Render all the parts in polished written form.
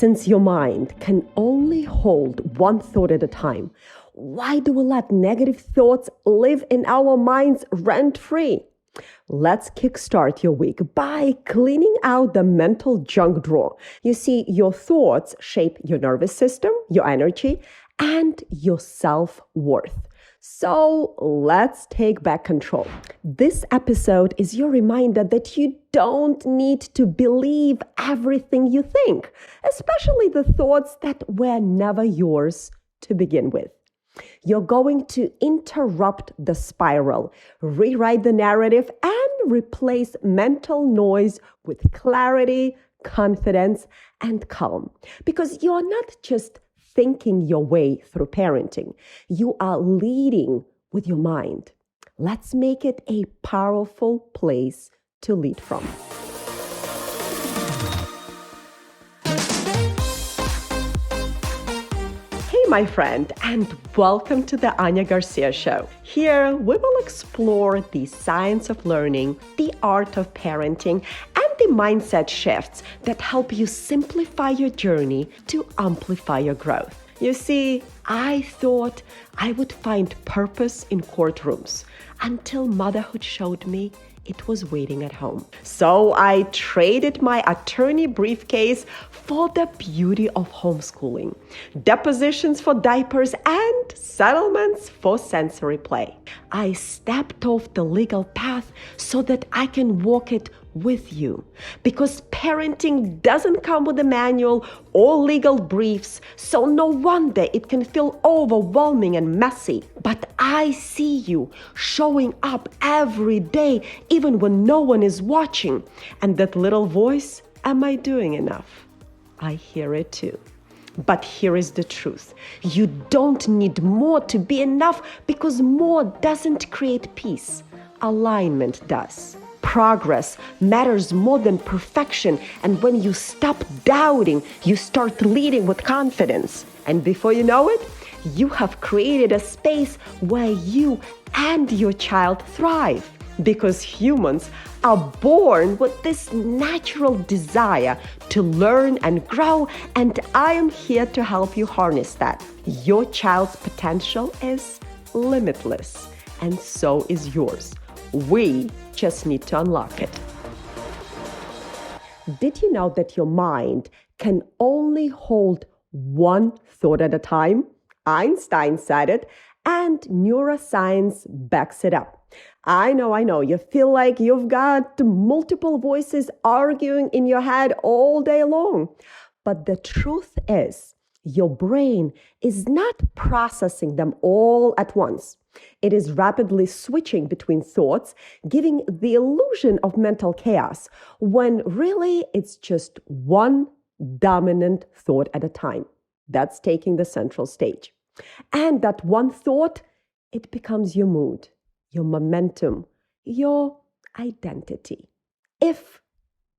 Since your mind can only hold one thought at a time, why do we let negative thoughts live in our minds rent-free? Let's kickstart your week by cleaning out the mental junk drawer. You see, your thoughts shape your nervous system, your energy, and your self-worth. So let's take back control. This episode is your reminder that you don't need to believe everything you think, especially the thoughts that were never yours to begin with. You're going to interrupt the spiral, rewrite the narrative, and replace mental noise with clarity, confidence, and calm. Because you're not just thinking your way through parenting. You are leading with your mind. Let's make it a powerful place to lead from. Hey, my friend, and welcome to the Anya Garcia Show. Here, we will explore the science of learning, the art of parenting, and the mindset shifts that help you simplify your journey to amplify your growth. You see, I thought I would find purpose in courtrooms until motherhood showed me it was waiting at home. So I traded my attorney briefcase for the beauty of homeschooling, depositions for diapers, and settlements for sensory play. I stepped off the legal path so that I can walk it with you, because parenting doesn't come with a manual or legal briefs, so no wonder it can feel overwhelming and messy. But I see you showing up every day, even when no one is watching. And that little voice, am I doing enough? I hear it too. But here is the truth. You don't need more to be enough, because more doesn't create peace. Alignment does. Progress matters more than perfection, and when you stop doubting, you start leading with confidence. And before you know it, you have created a space where you and your child thrive. Because humans are born with this natural desire to learn and grow, and I am here to help you harness that. Your child's potential is limitless, and so is yours. We just need to unlock it. Did you know that your mind can only hold one thought at a time? Einstein said it, and neuroscience backs it up. I know. You feel like you've got multiple voices arguing in your head all day long. But the truth is, your brain is not processing them all at once. It is rapidly switching between thoughts, giving the illusion of mental chaos, when really it's just one dominant thought at a time. That's taking the central stage. And that one thought, it becomes your mood, your momentum, your identity, if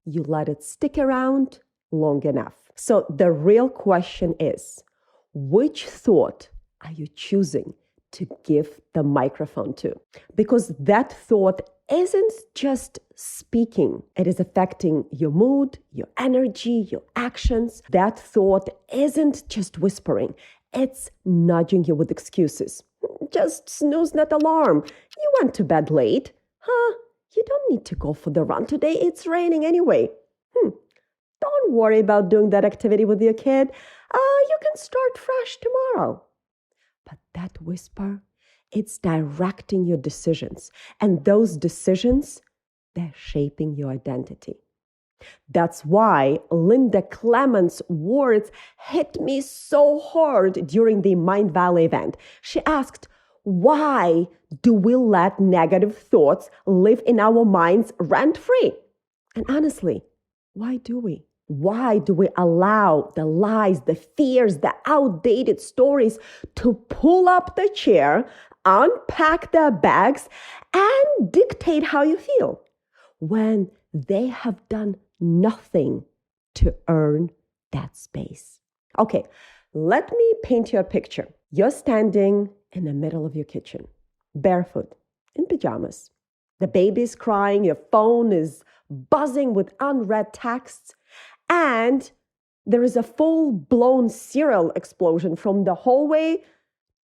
you let it stick around long enough. So the real question is, which thought are you choosing to give the microphone to? Because that thought isn't just speaking. It is affecting your mood, your energy, your actions. That thought isn't just whispering. It's nudging you with excuses. Just snooze that alarm. You went to bed late. You don't need to go for the run today. It's raining anyway. Don't worry about doing that activity with your kid. You can start fresh tomorrow. But that whisper, it's directing your decisions. And those decisions, they're shaping your identity. That's why Linda Clemons' words hit me so hard during the Mind Valley event. She asked, why do we let negative thoughts live in our minds rent-free? And honestly, why do we? Why do we allow the lies, the fears, the outdated stories to pull up the chair, unpack their bags, and dictate how you feel, when they have done nothing to earn that space? Okay, let me paint you a picture. You're standing in the middle of your kitchen, barefoot, in pajamas. The baby's crying, your phone is buzzing with unread texts, and There is a full-blown serial explosion from the hallway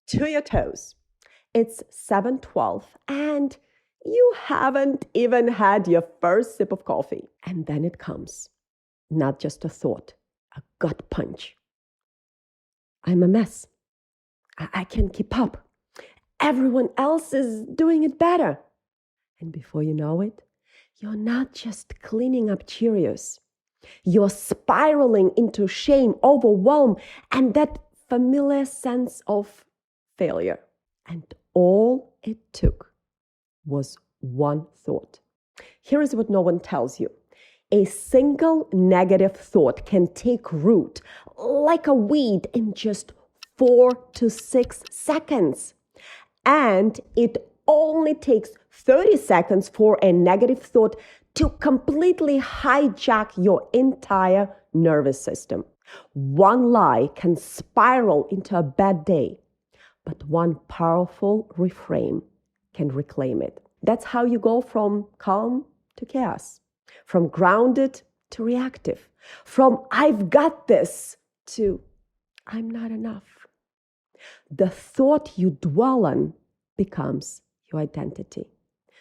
to your toes. It's 7:12 and you haven't even had your first sip of coffee. And then it comes. Not just a thought, a gut punch. I'm a mess. I can't keep up. Everyone else is doing it better. And before you know it, you're not just cleaning up Cheerios. You're spiraling into shame, overwhelm, and that familiar sense of failure. And all it took was one thought. Here is what no one tells you. A single negative thought can take root like a weed in just 4 to 6 seconds. And it only takes 30 seconds for a negative thought to completely hijack your entire nervous system. One lie can spiral into a bad day, but one powerful reframe can reclaim it. That's how you go from calm to chaos, from grounded to reactive, from I've got this to I'm not enough. The thought you dwell on becomes your identity.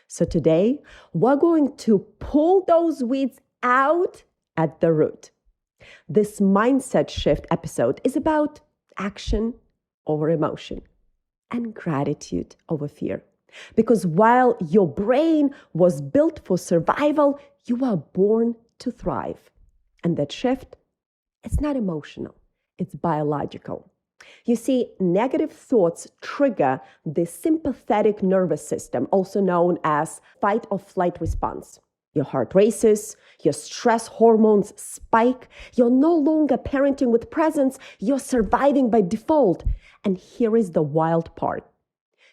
So today, we're going to pull those weeds out at the root. This mindset shift episode is about action over emotion and gratitude over fear. Because while your brain was built for survival, you were born to thrive. And that shift, it's not emotional, it's biological. You see, negative thoughts trigger the sympathetic nervous system, also known as fight or flight response. Your heart races, your stress hormones spike, you're no longer parenting with presence, you're surviving by default. And here is the wild part.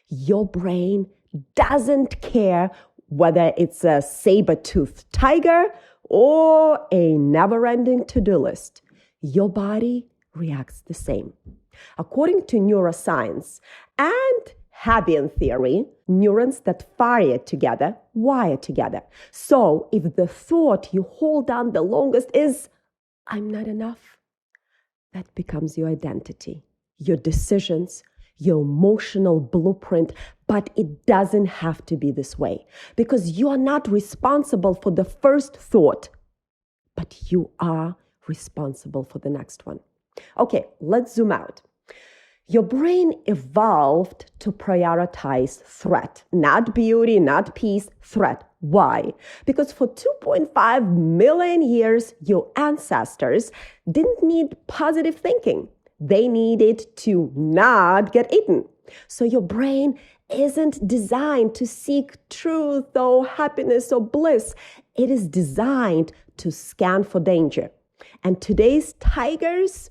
Your brain doesn't care whether it's a saber-toothed tiger or a never-ending to-do list. Your body reacts the same. According to neuroscience and Hebbian theory, neurons that fire together wire together. So if the thought you hold on the longest is, I'm not enough, that becomes your identity, your decisions, your emotional blueprint. But it doesn't have to be this way because you are not responsible for the first thought, but you are responsible for the next one. Okay, let's zoom out. Your brain evolved to prioritize threat, not beauty, not peace, threat. Why? Because for 2.5 million years, your ancestors didn't need positive thinking. They needed to not get eaten. So your brain isn't designed to seek truth or happiness or bliss. It is designed to scan for danger. And today's tigers,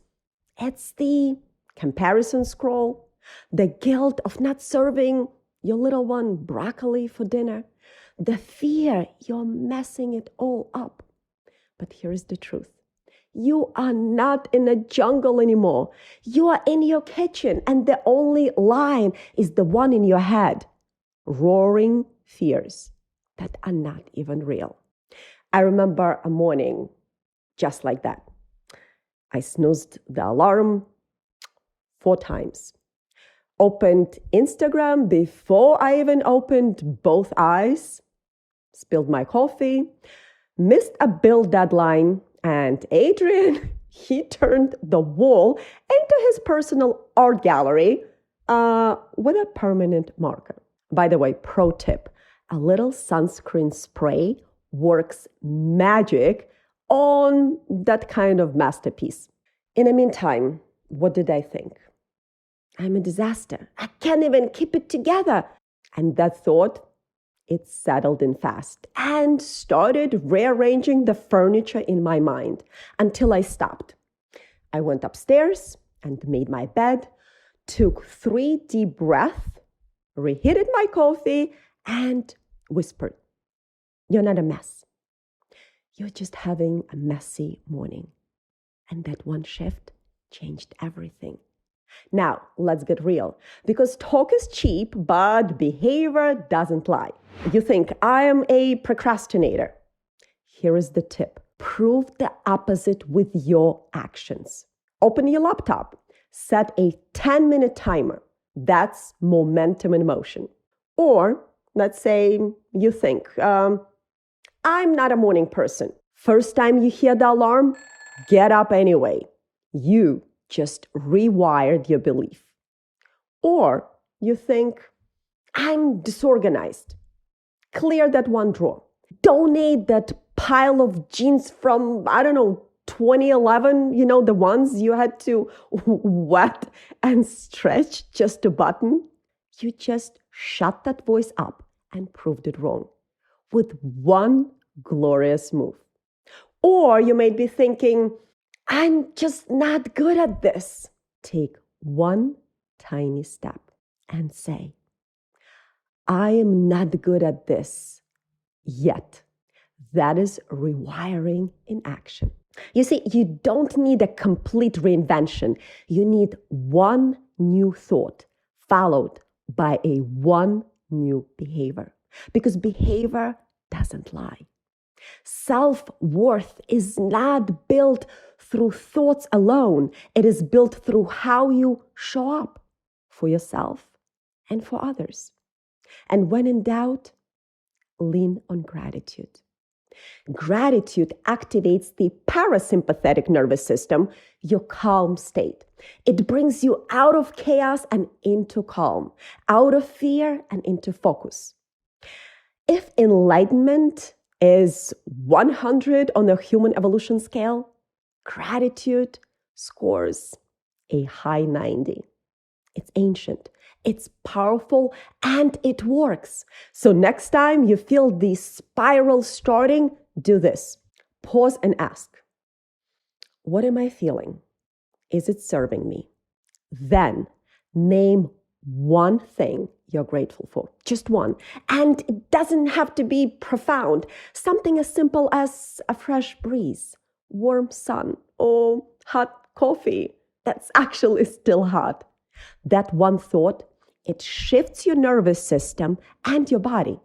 it's the comparison scroll, the guilt of not serving your little one broccoli for dinner, the fear you're messing it all up. But here's the truth. You are not in a jungle anymore. You are in your kitchen, and the only lion is the one in your head. Roaring fears that are not even real. I remember a morning just like that. I snoozed the alarm 4 times. Opened Instagram before I even opened both eyes. Spilled my coffee. Missed a bill deadline. And Adrian, he turned the wall into his personal art gallery with a permanent marker. By the way, pro tip, a little sunscreen spray works magic on that kind of masterpiece. In the meantime, what did I think? I'm a disaster. I can't even keep it together. And that thought, it settled in fast and started rearranging the furniture in my mind until I stopped. I went upstairs and made my bed, took 3 deep breaths, reheated my coffee, and whispered, "You're not a mess. You're just having a messy morning." And that one shift changed everything. Now, let's get real, because talk is cheap, but behavior doesn't lie. You think, I am a procrastinator. Here is the tip. Prove the opposite with your actions. Open your laptop. Set a 10-minute timer. That's momentum in motion. Or let's say you think, I'm not a morning person. First time you hear the alarm, get up anyway. You just rewired your belief. Or you think, I'm disorganized. Clear that one drawer. Donate that pile of jeans from, 2011, the ones you had to wet and stretch just to button. You just shut that voice up and proved it wrong with one glorious move. Or you may be thinking, I'm just not good at this. Take one tiny step and say, I am not good at this yet. That is rewiring in action. You see, you don't need a complete reinvention. You need one new thought followed by a one new behavior. Because behavior doesn't lie. Self-worth is not built through thoughts alone. It is built through how you show up for yourself and for others. And when in doubt, lean on gratitude. Gratitude activates the parasympathetic nervous system, your calm state. It brings you out of chaos and into calm, out of fear and into focus. If enlightenment is 100 on the human evolution scale, gratitude scores a high 90. It's ancient, it's powerful, and it works. So next time you feel the spiral starting, do this. Pause and ask, what am I feeling? Is it serving me? Then name one thing you're grateful for, just one. And it doesn't have to be profound. Something as simple as a fresh breeze, warm sun, or hot coffee that's actually still hot. That one thought, it shifts your nervous system and your body.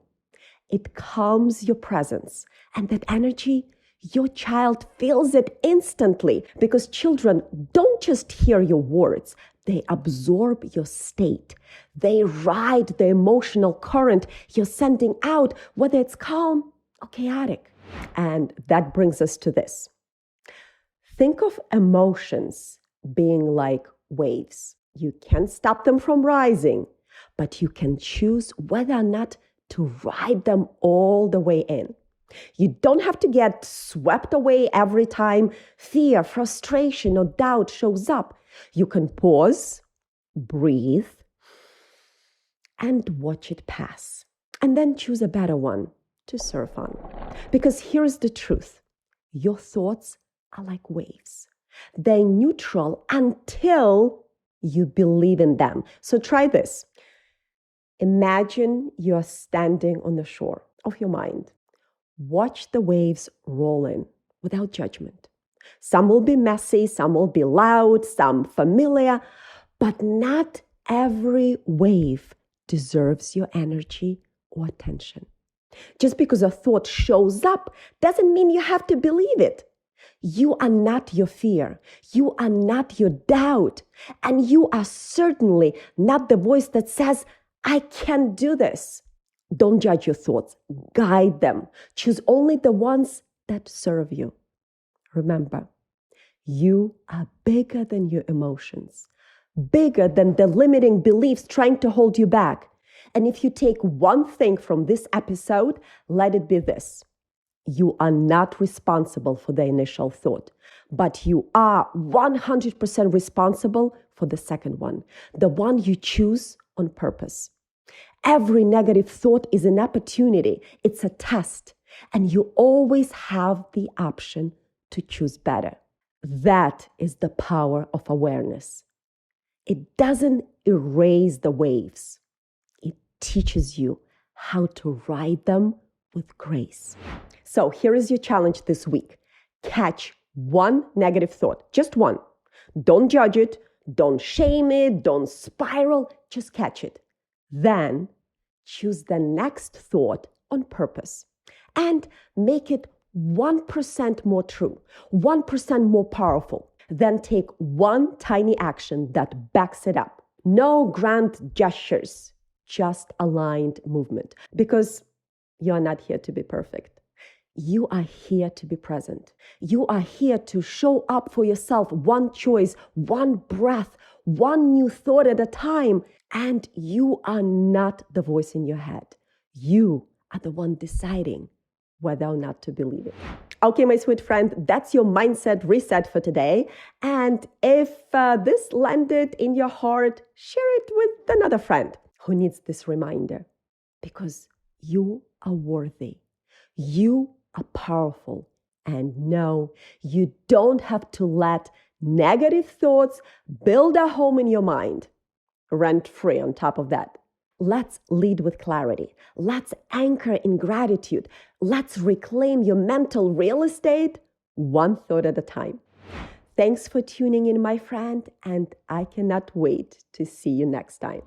It calms your presence. And that energy, your child feels it instantly because children don't just hear your words. They absorb your state. They ride the emotional current you're sending out, whether it's calm or chaotic. And that brings us to this. Think of emotions being like waves. You can't stop them from rising, but you can choose whether or not to ride them all the way in. You don't have to get swept away every time fear, frustration, or doubt shows up. You can pause, breathe, and watch it pass. And then choose a better one to surf on. Because here's the truth. Your thoughts are like waves. They're neutral until you believe in them. So try this. Imagine you're standing on the shore of your mind. Watch the waves roll in without judgment. Some will be messy, some will be loud, some familiar, but not every wave deserves your energy or attention. Just because a thought shows up doesn't mean you have to believe it. You are not your fear. You are not your doubt. And you are certainly not the voice that says, I can't do this. Don't judge your thoughts. Guide them. Choose only the ones that serve you. Remember, you are bigger than your emotions, bigger than the limiting beliefs trying to hold you back. And if you take one thing from this episode, let it be this. You are not responsible for the initial thought, but you are 100% responsible for the second one, the one you choose on purpose. Every negative thought is an opportunity. It's a test. And you always have the option to choose better. That is the power of awareness. It doesn't erase the waves. It teaches you how to ride them with grace. So here is your challenge this week. Catch one negative thought, just one. Don't judge it. Don't shame it. Don't spiral. Just catch it. Then choose the next thought on purpose and make it 1% more true, 1% more powerful, then take one tiny action that backs it up. No grand gestures, just aligned movement. Because you're not here to be perfect. You are here to be present. You are here to show up for yourself, one choice, one breath, one new thought at a time. And you are not the voice in your head. You are the one deciding whether or not to believe it. Okay, my sweet friend, that's your mindset reset for today. And if this landed in your heart, share it with another friend who needs this reminder. Because you are worthy. You are powerful. And no, you don't have to let negative thoughts build a home in your mind. Rent-free on top of that. Let's lead with clarity. Let's anchor in gratitude. Let's reclaim your mental real estate one thought at a time. Thanks for tuning in, my friend, and I cannot wait to see you next time.